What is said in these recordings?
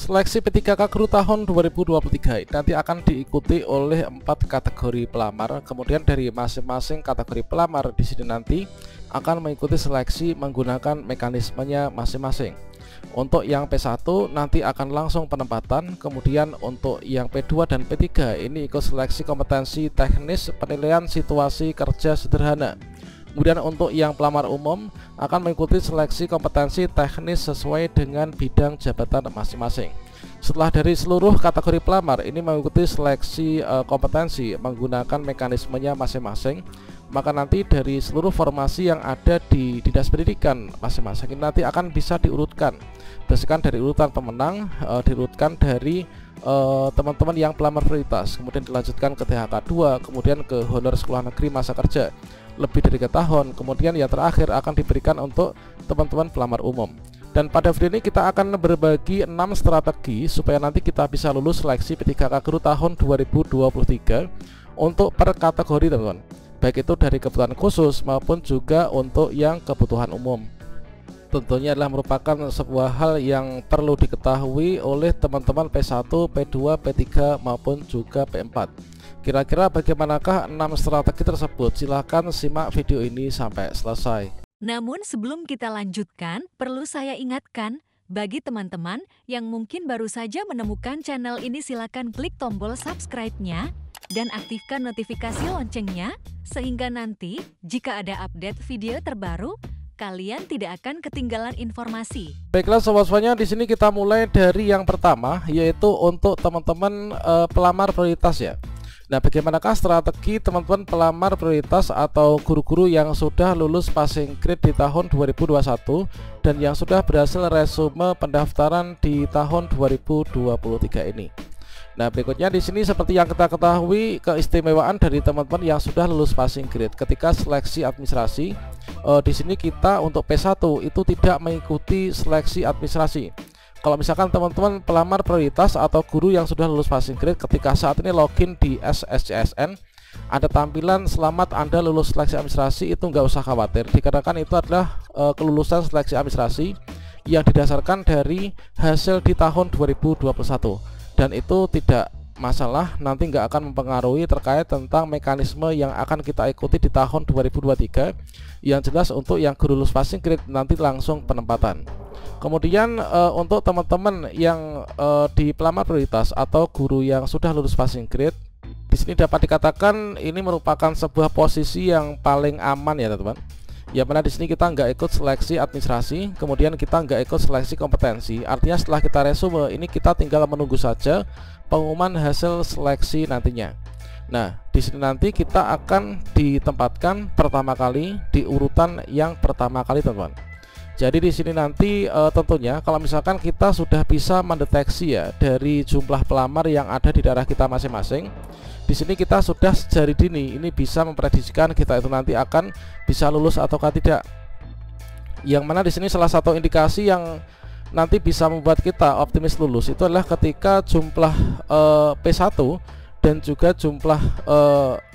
Seleksi P3K Guru tahun 2023 nanti akan diikuti oleh 4 kategori pelamar. Kemudian dari masing-masing kategori pelamar di sini nanti akan mengikuti seleksi menggunakan mekanismenya masing-masing. Untuk yang P1 nanti akan langsung penempatan. Kemudian untuk yang P2 dan P3 ini ikut seleksi kompetensi teknis penilaian situasi kerja sederhana. Kemudian untuk yang pelamar umum akan mengikuti seleksi kompetensi teknis sesuai dengan bidang jabatan masing-masing. Setelah dari seluruh kategori pelamar ini mengikuti seleksi kompetensi menggunakan mekanismenya masing-masing, maka nanti dari seluruh formasi yang ada di dinas pendidikan masing-masing ini nanti akan bisa diurutkan berdasarkan dari urutan pemenang, diurutkan dari teman-teman yang pelamar prioritas, kemudian dilanjutkan ke THK 2, kemudian ke honor sekolah negeri masa kerja lebih dari 3 tahun, kemudian yang terakhir akan diberikan untuk teman-teman pelamar umum. Dan pada video ini kita akan berbagi 6 strategi supaya nanti kita bisa lulus seleksi P3K Guru tahun 2023 untuk per kategori, teman-teman, baik itu dari kebutuhan khusus maupun juga untuk yang kebutuhan umum. Tentunya adalah merupakan sebuah hal yang perlu diketahui oleh teman-teman P1, P2, P3 maupun juga P4. Kira-kira bagaimanakah 6 strategi tersebut? Silahkan simak video ini sampai selesai. Namun sebelum kita lanjutkan, perlu saya ingatkan, bagi teman-teman yang mungkin baru saja menemukan channel ini, silakan klik tombol subscribe-nya dan aktifkan notifikasi loncengnya, sehingga nanti jika ada update video terbaru, kalian tidak akan ketinggalan informasi. Baiklah sobat-sobatnya, di sini kita mulai dari yang pertama, yaitu untuk teman-teman pelamar prioritas ya. Nah, bagaimanakah strategi teman-teman pelamar prioritas atau guru-guru yang sudah lulus passing grade di tahun 2021 dan yang sudah berhasil resume pendaftaran di tahun 2023 ini? Nah, berikutnya di sini seperti yang kita ketahui keistimewaan dari teman-teman yang sudah lulus passing grade ketika seleksi administrasi. Di sini kita untuk P1 itu tidak mengikuti seleksi administrasi. Kalau misalkan teman-teman pelamar prioritas atau guru yang sudah lulus passing grade ketika saat ini login di SSCSN, ada tampilan selamat Anda lulus seleksi administrasi, itu nggak usah khawatir dikarenakan itu adalah kelulusan seleksi administrasi yang didasarkan dari hasil di tahun 2021 dan itu tidak masalah, nanti nggak akan mempengaruhi terkait tentang mekanisme yang akan kita ikuti di tahun 2023. Yang jelas untuk yang guru lulus passing grade nanti langsung penempatan. Kemudian untuk teman-teman yang di pelamar prioritas atau guru yang sudah lulus passing grade, di sini dapat dikatakan ini merupakan sebuah posisi yang paling aman ya teman-teman. Yang mana di sini kita nggak ikut seleksi administrasi, kemudian kita nggak ikut seleksi kompetensi. Artinya setelah kita resume ini kita tinggal menunggu saja pengumuman hasil seleksi nantinya. Nah, di sini nanti kita akan ditempatkan pertama kali di urutan yang pertama kali, teman-teman. Jadi di sini nanti tentunya kalau misalkan kita sudah bisa mendeteksi ya dari jumlah pelamar yang ada di daerah kita masing-masing, di sini kita sudah sejari dini ini bisa memprediksikan kita itu nanti akan bisa lulus ataukah tidak. Yang mana di sini salah satu indikasi yang nanti bisa membuat kita optimis lulus itu adalah ketika jumlah P1 dan juga jumlah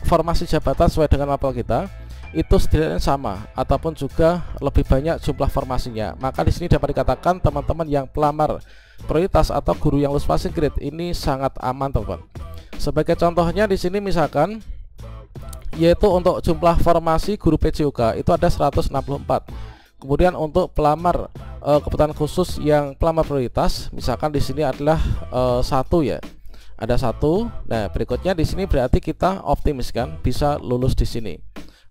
formasi jabatan sesuai dengan mapel kita itu setidaknya sama ataupun juga lebih banyak jumlah formasinya. Maka di sini dapat dikatakan teman-teman yang pelamar prioritas atau guru yang lulus passing grade ini sangat aman, teman-teman. Sebagai contohnya di sini misalkan yaitu untuk jumlah formasi guru PJOK itu ada 164. Kemudian untuk pelamar kebutuhan khusus yang pelamar prioritas misalkan di sini adalah 1 ya. Ada 1. Nah, berikutnya di sini berarti kita optimis kan bisa lulus di sini.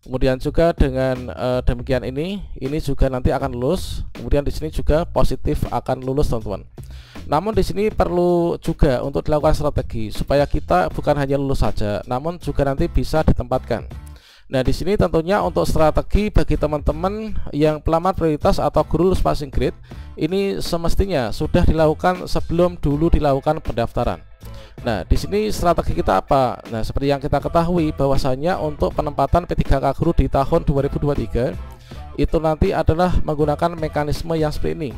Kemudian juga dengan demikian ini juga nanti akan lulus. Kemudian di sini juga positif akan lulus, teman-teman. Namun di sini perlu juga untuk dilakukan strategi supaya kita bukan hanya lulus saja, namun juga nanti bisa ditempatkan. Nah, di sini tentunya untuk strategi bagi teman-teman yang pelamar prioritas atau guru lulus passing grade ini semestinya sudah dilakukan sebelum dulu dilakukan pendaftaran. Nah, di sini strategi kita apa? Nah, seperti yang kita ketahui bahwasanya untuk penempatan P3K Guru di tahun 2023 itu nanti adalah menggunakan mekanisme yang seperti ini.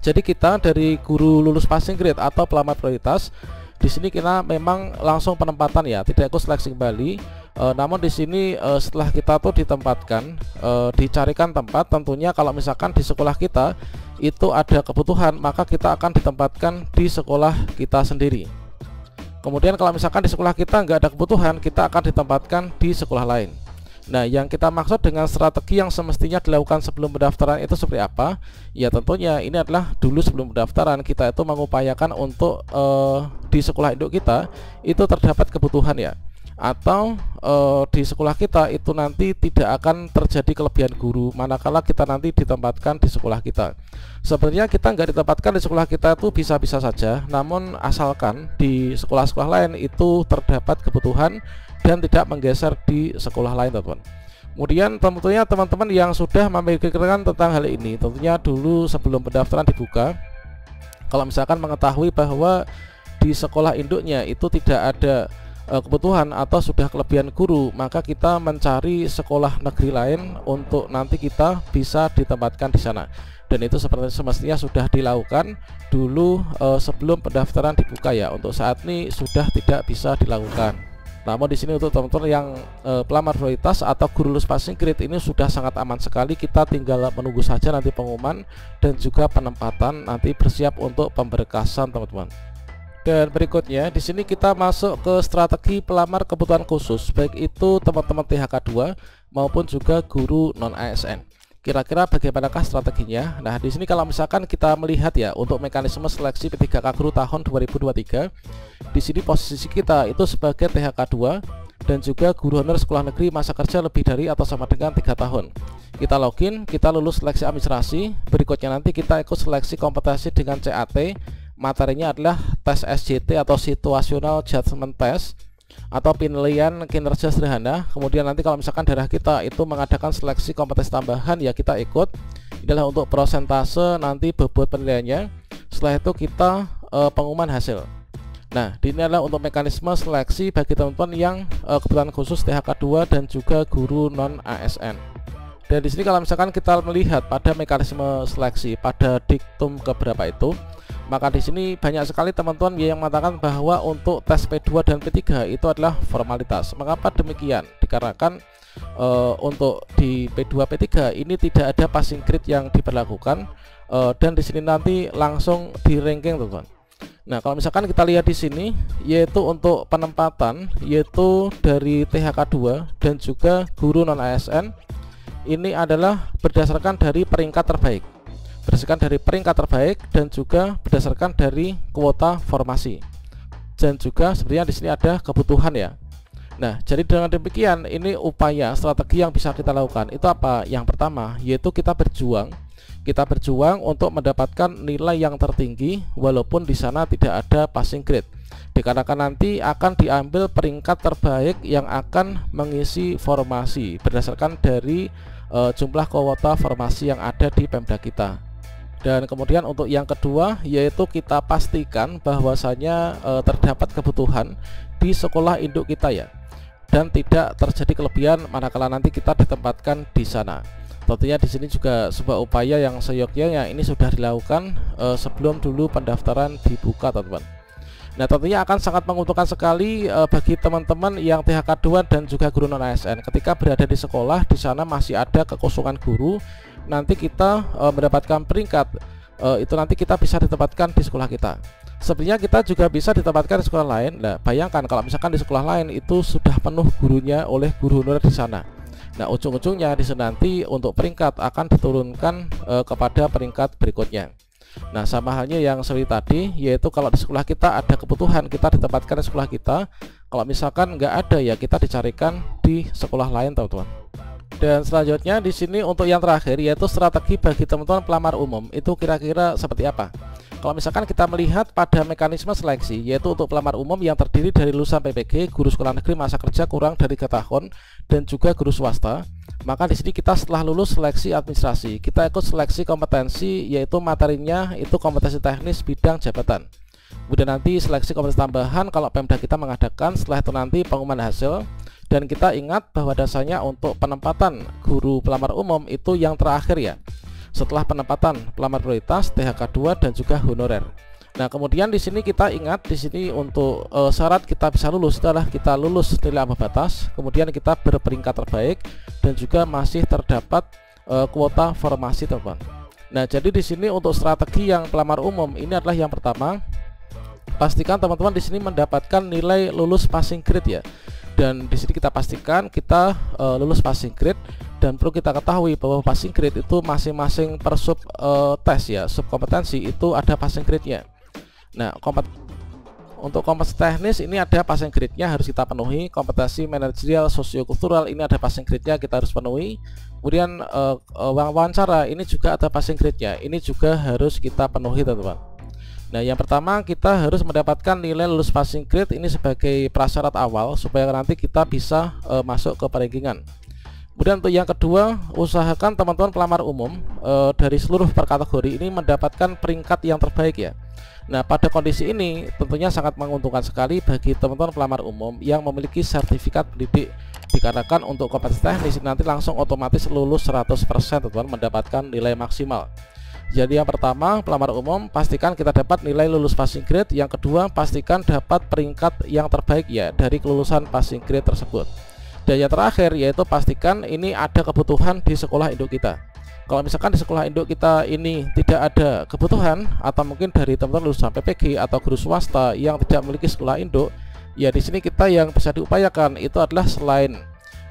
Jadi kita dari guru lulus passing grade atau pelamar prioritas di sini kita memang langsung penempatan ya, tidak ikut seleksi kembali. Namun di sini setelah kita tuh ditempatkan, dicarikan tempat, tentunya kalau misalkan di sekolah kita itu ada kebutuhan, maka kita akan ditempatkan di sekolah kita sendiri. Kemudian kalau misalkan di sekolah kita nggak ada kebutuhan, kita akan ditempatkan di sekolah lain. Nah, yang kita maksud dengan strategi yang semestinya dilakukan sebelum pendaftaran itu seperti apa? Ya tentunya ini adalah dulu sebelum pendaftaran kita itu mengupayakan untuk di sekolah induk kita itu terdapat kebutuhan ya, atau di sekolah kita itu nanti tidak akan terjadi kelebihan guru manakala kita nanti ditempatkan di sekolah kita. Sebenarnya kita nggak ditempatkan di sekolah kita itu bisa-bisa saja, namun asalkan di sekolah-sekolah lain itu terdapat kebutuhan dan tidak menggeser di sekolah lain, teman-teman. Kemudian tentunya teman-teman yang sudah memikirkan tentang hal ini, tentunya dulu sebelum pendaftaran dibuka, kalau misalkan mengetahui bahwa di sekolah induknya itu tidak ada kebutuhan atau sudah kelebihan guru, maka kita mencari sekolah negeri lain untuk nanti kita bisa ditempatkan di sana. Dan itu seperti semestinya sudah dilakukan dulu sebelum pendaftaran dibuka ya. Untuk saat ini sudah tidak bisa dilakukan. Namun di sini untuk teman-teman yang pelamar prioritas atau guru lulus passing grade ini sudah sangat aman sekali. Kita tinggal menunggu saja nanti pengumuman dan juga penempatan, nanti bersiap untuk pemberkasan, teman-teman. Dan berikutnya di sini kita masuk ke strategi pelamar kebutuhan khusus, baik itu teman-teman THK2 maupun juga guru non ASN. Kira-kira bagaimanakah strateginya? Nah, di sini kalau misalkan kita melihat ya untuk mekanisme seleksi P3K Guru tahun 2023, di sini posisi kita itu sebagai THK2 dan juga guru honor sekolah negeri masa kerja lebih dari atau sama dengan 3 tahun. Kita login, kita lulus seleksi administrasi, berikutnya nanti kita ikut seleksi kompetensi dengan CAT. Materinya adalah tes SJT atau Situational Judgment Test atau penilaian kinerja sederhana. Kemudian nanti kalau misalkan daerah kita itu mengadakan seleksi kompetensi tambahan, ya kita ikut. Ini adalah untuk persentase nanti bobot penilaiannya. Setelah itu kita pengumuman hasil. Nah, ini adalah untuk mekanisme seleksi bagi teman-teman yang kebutuhan khusus THK2 dan juga guru non ASN. Dan di sini kalau misalkan kita melihat pada mekanisme seleksi pada diktum keberapa itu, maka di sini banyak sekali teman-teman yang mengatakan bahwa untuk tes P2 dan P3 itu adalah formalitas. Mengapa demikian? Dikarenakan untuk di P2 P3 ini tidak ada passing grade yang diberlakukan, dan di sini nanti langsung di ranking, teman-teman. Nah, kalau misalkan kita lihat di sini yaitu untuk penempatan yaitu dari THK2 dan juga guru non ASN ini adalah berdasarkan dari peringkat terbaik. Berdasarkan dari peringkat terbaik dan juga berdasarkan dari kuota formasi. Dan juga sebenarnya di sini ada kebutuhan ya. Nah, jadi dengan demikian ini upaya strategi yang bisa kita lakukan. Itu apa? Yang pertama yaitu kita berjuang untuk mendapatkan nilai yang tertinggi walaupun di sana tidak ada passing grade. Dikarenakan nanti akan diambil peringkat terbaik yang akan mengisi formasi berdasarkan dari jumlah kuota formasi yang ada di Pemda kita. Dan kemudian untuk yang kedua yaitu kita pastikan bahwasanya terdapat kebutuhan di sekolah induk kita ya, dan tidak terjadi kelebihan manakala nanti kita ditempatkan di sana. Tentunya di sini juga sebuah upaya yang seyogyanya ini sudah dilakukan sebelum dulu pendaftaran dibuka, teman-teman. Nah, tentunya akan sangat menguntungkan sekali bagi teman-teman yang THK2 dan juga guru non ASN ketika berada di sekolah di sana masih ada kekosongan guru. Nanti kita mendapatkan peringkat itu nanti kita bisa ditempatkan di sekolah kita. Sebenarnya kita juga bisa ditempatkan di sekolah lain. Nah, bayangkan kalau misalkan di sekolah lain itu sudah penuh gurunya oleh guru honorer di sana. Nah, ujung-ujungnya di sana nanti untuk peringkat akan diturunkan kepada peringkat berikutnya. Nah, sama halnya yang seperti tadi, yaitu kalau di sekolah kita ada kebutuhan, kita ditempatkan di sekolah kita. Kalau misalkan nggak ada, ya kita dicarikan di sekolah lain, teman-teman. Dan selanjutnya di sini untuk yang terakhir yaitu strategi bagi teman-teman pelamar umum itu kira-kira seperti apa? Kalau misalkan kita melihat pada mekanisme seleksi yaitu untuk pelamar umum yang terdiri dari lulusan PPG, guru sekolah negeri masa kerja kurang dari 3 tahun dan juga guru swasta, maka di sini kita setelah lulus seleksi administrasi, kita ikut seleksi kompetensi yaitu materinya itu kompetensi teknis bidang jabatan. Kemudian nanti seleksi kompetensi tambahan kalau Pemda kita mengadakan, setelah itu nanti pengumuman hasil. Dan kita ingat bahwa dasarnya untuk penempatan guru pelamar umum itu yang terakhir ya, setelah penempatan pelamar prioritas, THK2 dan juga honorer. Nah, kemudian di sini kita ingat di sini untuk syarat kita bisa lulus adalah kita lulus nilai ambang batas, kemudian kita berperingkat terbaik dan juga masih terdapat kuota formasi, teman-teman. Nah, jadi di sini untuk strategi yang pelamar umum ini adalah yang pertama, pastikan teman-teman di sini mendapatkan nilai lulus passing grade ya. Dan di sini kita pastikan kita lulus passing grade, dan perlu kita ketahui bahwa passing grade itu masing-masing per sub tes ya, sub kompetensi itu ada passing grade-nya. Nah, untuk kompetensi teknis ini ada passing grade-nya harus kita penuhi, kompetensi manajerial sosiokultural ini ada passing grade-nya kita harus penuhi. Kemudian wawancara ini juga ada passing grade-nya, ini juga harus kita penuhi, teman-teman. Nah, yang pertama kita harus mendapatkan nilai lulus passing grade ini sebagai prasyarat awal supaya nanti kita bisa masuk ke perankingan. Kemudian untuk yang kedua, usahakan teman-teman pelamar umum dari seluruh perkategori ini mendapatkan peringkat yang terbaik ya. Nah, pada kondisi ini tentunya sangat menguntungkan sekali bagi teman-teman pelamar umum yang memiliki sertifikat pendidik, dikarenakan untuk kompetensi teknis nanti langsung otomatis lulus 100% teman-teman, mendapatkan nilai maksimal. Jadi yang pertama, pelamar umum pastikan kita dapat nilai lulus passing grade. Yang kedua, pastikan dapat peringkat yang terbaik ya dari kelulusan passing grade tersebut. Dan yang terakhir yaitu pastikan ini ada kebutuhan di sekolah induk kita. Kalau misalkan di sekolah induk kita ini tidak ada kebutuhan, atau mungkin dari teman-teman lulusan PPG atau guru swasta yang tidak memiliki sekolah induk, ya di sini kita yang bisa diupayakan itu adalah selain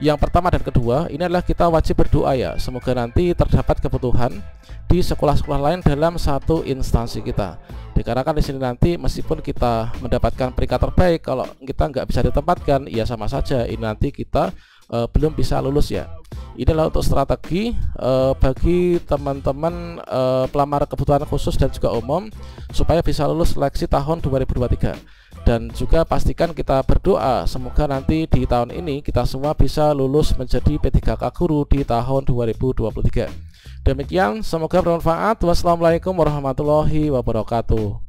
yang pertama dan kedua, ini adalah kita wajib berdoa ya, semoga nanti terdapat kebutuhan di sekolah-sekolah lain dalam satu instansi kita. Dikarenakan di sini nanti meskipun kita mendapatkan peringkat terbaik, kalau kita nggak bisa ditempatkan, ya sama saja ini nanti kita belum bisa lulus ya. Inilah untuk strategi bagi teman-teman pelamar kebutuhan khusus dan juga umum supaya bisa lulus seleksi tahun 2023. Dan juga pastikan kita berdoa semoga nanti di tahun ini kita semua bisa lulus menjadi P3K Guru di tahun 2023. Demikian, semoga bermanfaat. Wassalamualaikum warahmatullahi wabarakatuh.